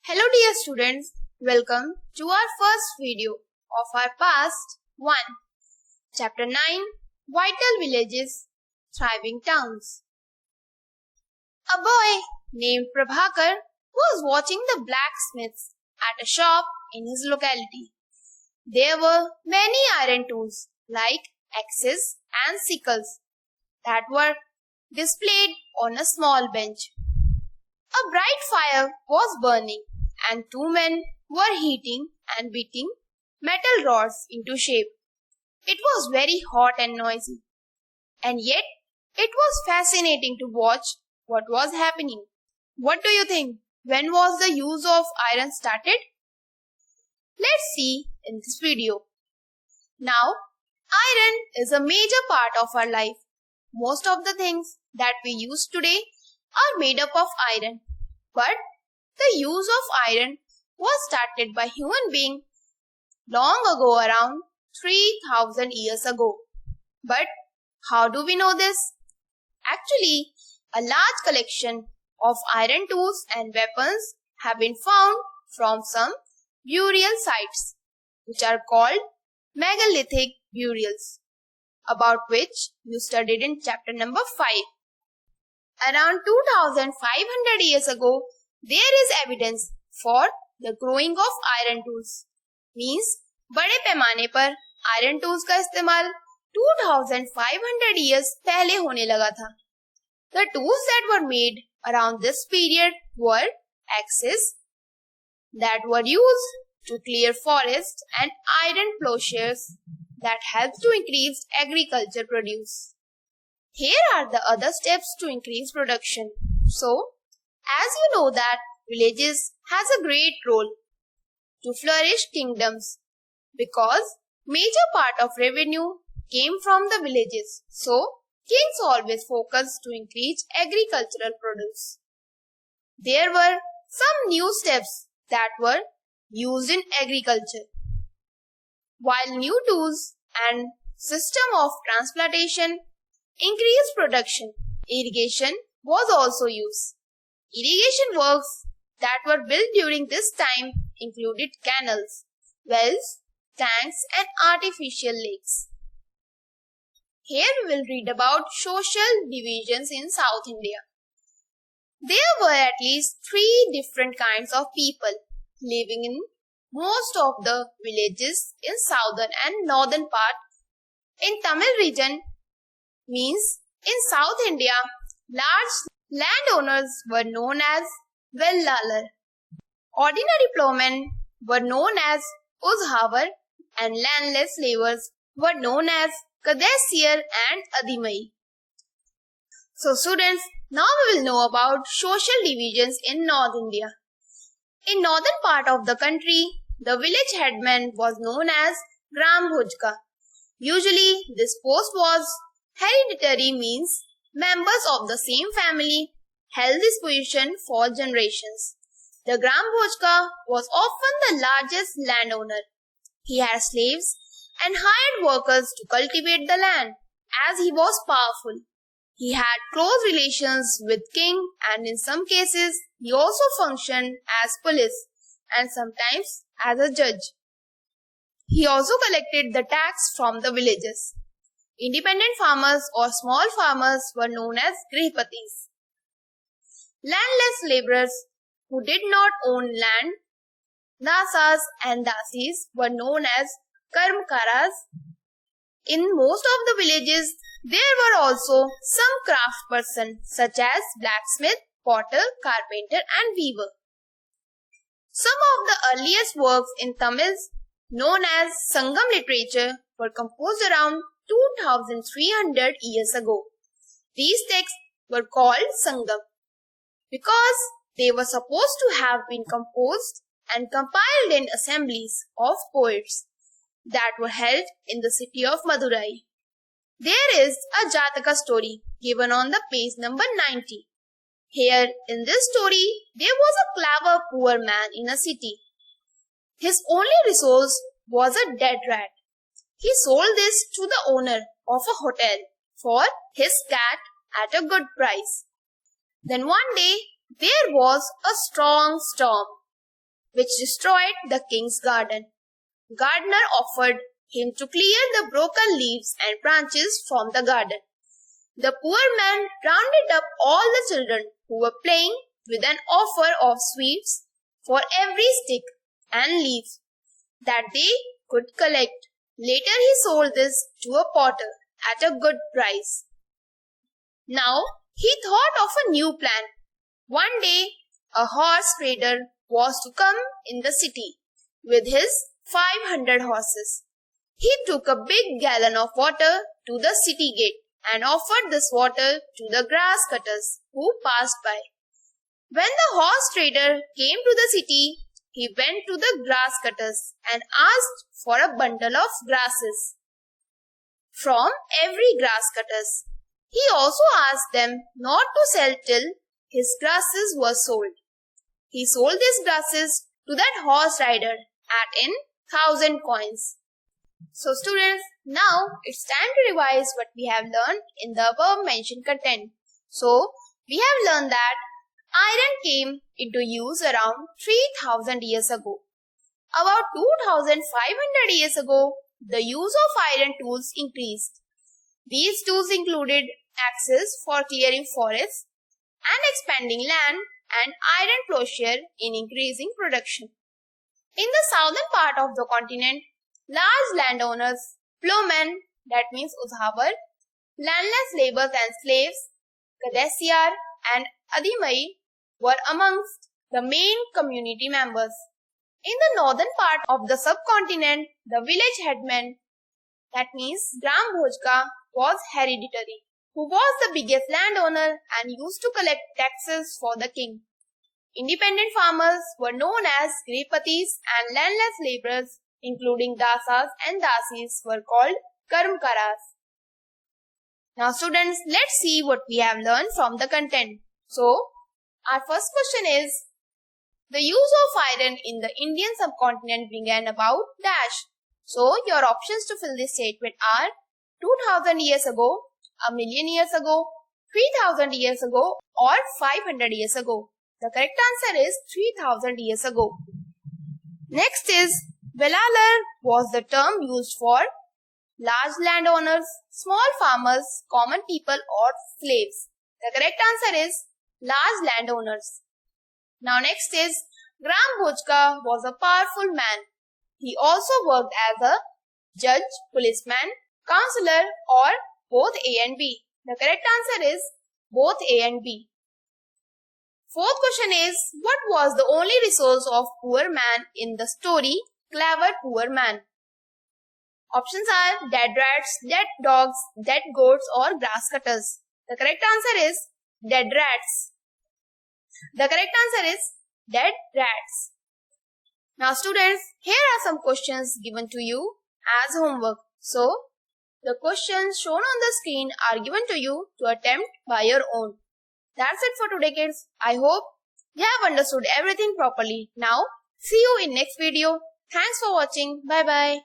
Hello dear students, welcome to our first video of our past 1. Chapter 9, Vital Villages, Thriving Towns. A boy named Prabhakar was watching the blacksmiths at a shop in his locality. There were many iron tools like axes and sickles that were displayed on a small bench. A bright fire was burning and two men were heating and beating metal rods into shape. It was very hot and noisy, and yet it was fascinating to watch what was happening. What do you think? When was the use of iron started? Let's see in this video. Now, iron is a major part of our life. Most of the things that we use today are made up of iron, but the use of iron was started by human beings long ago, around 3000 years ago. But how do we know this? Actually, a large collection of iron tools and weapons have been found from some burial sites, which are called megalithic burials, about which you studied in chapter number 5. Around 2500 years ago, there is evidence for the growing of iron tools. Means, बड़े पैमाने पर iron tools का इस्तेमाल 2500 years पहले होने लगा था. The tools that were made around this period were axes that were used to clear forests and iron plowshares that helped to increase agriculture produce. Here are the other steps to increase production. So, as you know that villages has a great role to flourish kingdoms because major part of revenue came from the villages. So, kings always focused to increase agricultural produce. There were some new steps that were used in agriculture. While new tools and system of transplantation increased production, irrigation was also used. Irrigation works that were built during this time included canals, wells, tanks and artificial lakes. Here we will read about social divisions in South India. There were at least 3 different kinds of people living in most of the villages in southern and northern part. In Tamil region, means in South India, large landowners were known as Vellalar. Ordinary plowmen were known as Uzhavar and landless laborers were known as Kadesiar and Adimai. So students, now we will know about social divisions in North India. In northern part of the country, the village headman was known as Gram bhojaka. Usually this post was hereditary, means members of the same family held this position for generations. The Gram bhojaka was often the largest landowner. He had slaves and hired workers to cultivate the land as he was powerful. He had close relations with king and in some cases he also functioned as police and sometimes as a judge. He also collected the tax from the villages. Independent farmers or small farmers were known as grihapatis. Landless laborers who did not own land, dasas and dasis, were known as karmkaras. In most of the villages, there were also some craft persons such as blacksmith, potter, carpenter and weaver. Some of the earliest works in Tamil, known as Sangam literature, were composed around 2300 years ago. These texts were called Sangam because they were supposed to have been composed and compiled in assemblies of poets that were held in the city of Madurai. There is a Jataka story given on the page number 90. Here in this story, there was a clever poor man in a city. His only resource was a dead rat. He sold this to the owner of a hotel for his cat at a good price. Then one day, there was a strong storm which destroyed the king's garden. Gardener offered him to clear the broken leaves and branches from the garden. The poor man rounded up all the children who were playing with an offer of sweets for every stick and leaf that they could collect. Later he sold this to a potter at a good price. Now he thought of a new plan. One day a horse trader was to come in the city with his 500 horses. He took a big gallon of water to the city gate and offered this water to the grass cutters who passed by. When the horse trader came to the city, he went to the grass cutters and asked for a bundle of grasses from every grass cutters. He also asked them not to sell till his grasses were sold. He sold these grasses to that horse rider at 1,000 coins. So students, now it's time to revise what we have learned in the above mentioned content. So we have learned that iron came into use around 3,000 years ago. About 2,500 years ago, the use of iron tools increased. These tools included axes for clearing forests and expanding land and iron plowshare in increasing production. In the southern part of the continent, large landowners, plowmen, that means uzhavar, landless laborers and slaves, Kadesyar and Adimai were amongst the main community members. In the northern part of the subcontinent, the village headman, that means Gram Bhojaka, was hereditary, who was the biggest landowner and used to collect taxes for the king. Independent farmers were known as Gripatis and landless laborers, including dasas and dasis, were called karmkaras. Now students, let's see what we have learned from the content. So, our first question is, the use of iron in the Indian subcontinent began about dash. So, your options to fill this statement are 2,000 years ago, a million years ago, 3,000 years ago, or 500 years ago. The correct answer is 3,000 years ago. Next is, Vellalar was the term used for large landowners, small farmers, common people or slaves. The correct answer is large landowners. Now next is, Gram Bhojaka was a powerful man. He also worked as a judge, policeman, counselor or both A and B. The correct answer is both A and B. Fourth question is, what was the only resource of poor man in the story Clever Poor Man? Options are dead rats, dead dogs, dead goats or grass cutters. The correct answer is dead rats. The correct answer is dead rats. Now students, here are some questions given to you as homework. So, the questions shown on the screen are given to you to attempt by your own. That's it for today kids. I hope you have understood everything properly. Now, see you in next video. Thanks for watching. Bye bye.